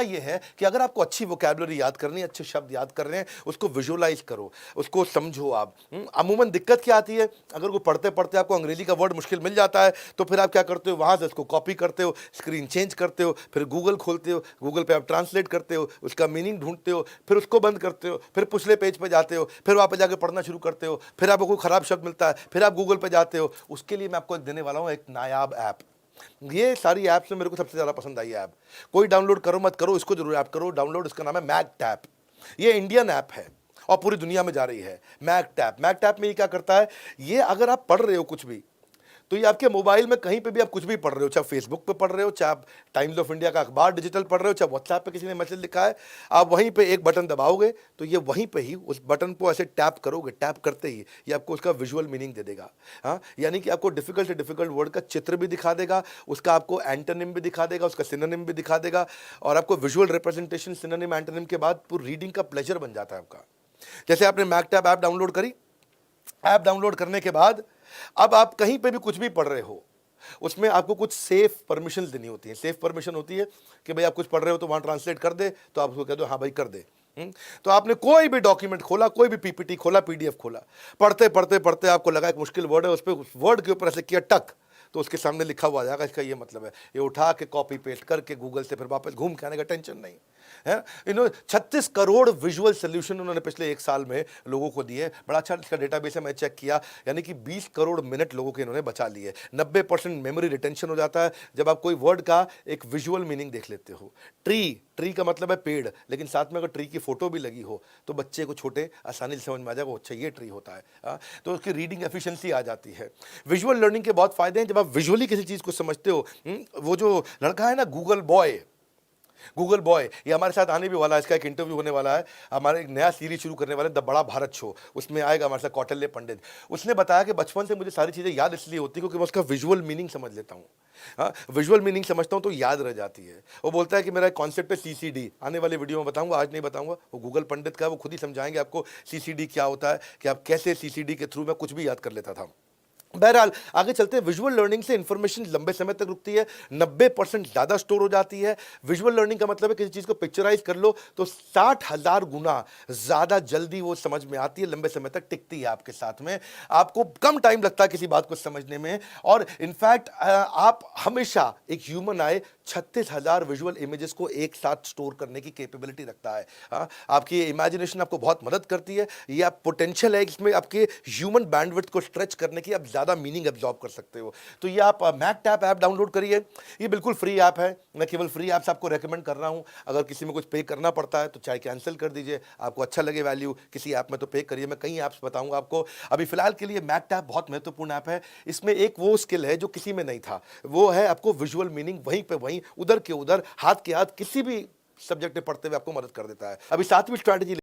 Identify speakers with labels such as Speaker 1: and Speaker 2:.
Speaker 1: ये है कि अगर आपको अच्छी वोकैबुलरी याद करनी है, अच्छे शब्द याद कर रहे हैं, उसको विजुअलाइज करो, उसको समझो आप। अमूमन दिक्कत क्या आती है, अगर वो पढ़ते पढ़ते आपको अंग्रेजी का वर्ड मुश्किल मिल जाता है तो फिर आप क्या करते हो, वहां से उसको कॉपी करते हो, स्क्रीन चेंज करते हो, फिर गूगल खोलते हो, गूगल पे आप ट्रांसलेट करते हो, उसका मीनिंग ढूंढते हो, फिर उसको बंद करते हो, फिर पिछले पेज पे जाते हो, फिर वहां पे जाकर पढ़ना शुरू करते हो, फिर आपको कोई खराब शब्द मिलता है, फिर आप गूगल पे जाते हो। उसके लिए मैं आपको एक देने वाला हूं, एक नायाब ऐप। ये सारी ऐप्स में मेरे को सबसे ज्यादा पसंद आई ऐप। कोई डाउनलोड करो मत करो, इसको जरूर ऐप करो डाउनलोड। इसका नाम है मैगटैप। ये इंडियन ऐप है और पूरी दुनिया में जा रही है। मैगटैप, मैगटैप में ये क्या करता है, ये अगर आप पढ़ रहे हो कुछ भी, तो ये आपके मोबाइल में कहीं पे भी आप कुछ भी पढ़ रहे हो, चाहे फेसबुक पे पढ़ रहे हो, चाहे आप टाइम्स ऑफ इंडिया का अखबार डिजिटल पढ़ रहे हो, चाहे व्हाट्सएप पे किसी ने मैसेज लिखा है, आप वहीं पे एक बटन दबाओगे तो ये वहीं पे ही उस बटन को ऐसे टैप करोगे, टैप करते ही ये आपको उसका विजुअल मीनिंग दे देगा। हाँ, यानी कि आपको डिफिकल्ट से डिफिकल्ट वर्ड का चित्र भी दिखा देगा, उसका आपको एंटोनिम भी दिखा देगा, उसका सिनोनिम भी दिखा देगा, और आपको विजुअल रिप्रेजेंटेशन सिनोनिम एंटोनिम के बाद पूरी रीडिंग का प्लेजर बन जाता है आपका। जैसे आपने मैगटैप ऐप डाउनलोड करी, ऐप डाउनलोड करने के बाद अब आप कहीं पे भी कुछ भी पढ़ रहे हो, उसमें आपको कुछ सेफ परमिशन देनी होती है। सेफ परमिशन होती है कि भाई आप कुछ पढ़ रहे हो तो वहां ट्रांसलेट कर दे, तो आप उसको कह दो हाँ भाई कर दे। तो आपने कोई भी डॉक्यूमेंट खोला, कोई भी पीपीटी खोला, पीडीएफ खोला, पढ़ते पढ़ते पढ़ते आपको लगा एक मुश्किल वर्ड है, उस पर वर्ड के ऊपर ऐसे किया टक, तो उसके सामने लिखा हुआ आ जाएगा इसका ये मतलब है। ये उठा के कॉपी पेस्ट करके गूगल से फिर वापस घूम के आने का टेंशन नहीं है। 36 करोड़ विजुअल सोल्यूशन उन्होंने पिछले एक साल में लोगों को दिए। बड़ा अच्छा इसका डेटाबेस है, मैं चेक किया, यानी कि 20 करोड़ मिनट लोगों के इन्होंने बचा लिए। 90% मेमोरी रिटेंशन हो जाता है जब आप कोई वर्ड का एक विजुअल मीनिंग देख लेते हो। ट्री, ट्री का मतलब है पेड़, लेकिन साथ में अगर ट्री की फोटो भी लगी हो तो बच्चे को छोटे आसानी से समझ में आ जाएगा, अच्छा ये ट्री होता है। तो उसकी रीडिंग एफिशिएंसी आ जाती है। विजुअल लर्निंग के बहुत फायदे हैं जब आप विजुअली किसी चीज को समझते हो। वो जो लड़का है ना गूगल बॉय, गूगल बॉय, ये हमारे साथ आने भी वाला है, इसका एक इंटरव्यू होने वाला है। हमारे एक नया सीरीज शुरू करने वाले द बड़ा भारत शो, उसमें आएगा हमारे साथ कौटिल्य पंडित। उसने बताया कि बचपन से मुझे सारी चीज़ें याद इसलिए होती है क्योंकि मैं उसका विजुअल मीनिंग समझ लेता हूँ। हाँ, विजुअल मीनिंग समझता हूँ तो याद रह जाती है। वो बोलता है कि मेरा एक कॉन्सेप्ट है सीसीडी, आने वाले वीडियो में बताऊंगा, आज नहीं बताऊंगा। वो गूगल पंडित का, वो खुद ही समझाएंगे आपको सीसीडी क्या होता है, कि आप कैसे सीसीडी के थ्रू मैं कुछ भी याद कर लेता था। बहरहाल आगे चलते हैं। विजुअल लर्निंग से इंफॉर्मेशन लंबे समय तक रुकती है, 90% ज़्यादा स्टोर हो जाती है। विजुअल लर्निंग का मतलब है किसी चीज़ को पिक्चराइज कर लो तो 60,000 गुना ज़्यादा जल्दी वो समझ में आती है, लंबे समय तक टिकती है आपके साथ में। आपको कम टाइम लगता है किसी बात को समझने में, और इनफैक्ट आप हमेशा, एक ह्यूमन आए 36,000 विजुअल इमेजेस को एक साथ स्टोर करने की कैपेबिलिटी रखता है। आपकी इमेजिनेशन आपको बहुत मदद करती है। ये आप पोटेंशियल है इसमें आपके ह्यूमन बैंडविड्थ को स्ट्रेच करने की, आप ज़्यादा मीनिंग एब्जॉर्ब कर सकते हो। तो ये आप मैगटैप ऐप डाउनलोड करिए। ये बिल्कुल फ्री ऐप है, मैं केवल फ्री ऐप्स आपको रेकमेंड कर रहा हूँ। अगर किसी में कुछ पे करना पड़ता है तो चाहे कैंसिल कर दीजिए, आपको अच्छा लगे वैल्यू किसी ऐप में तो पे करिए। मैं कई ऐप्स बताऊंगा आपको। अभी फिलहाल के लिए मैगटैप बहुत महत्वपूर्ण ऐप है। इसमें एक वो स्किल है जो किसी में नहीं था, वो है आपको विजुअल मीनिंग वहीं पे वहीं, उधर के उधर, हाथ के हाथ किसी भी सब्जेक्ट में पढ़ते हुए आपको मदद कर देता है। अभी 7वीं स्ट्रैटेजी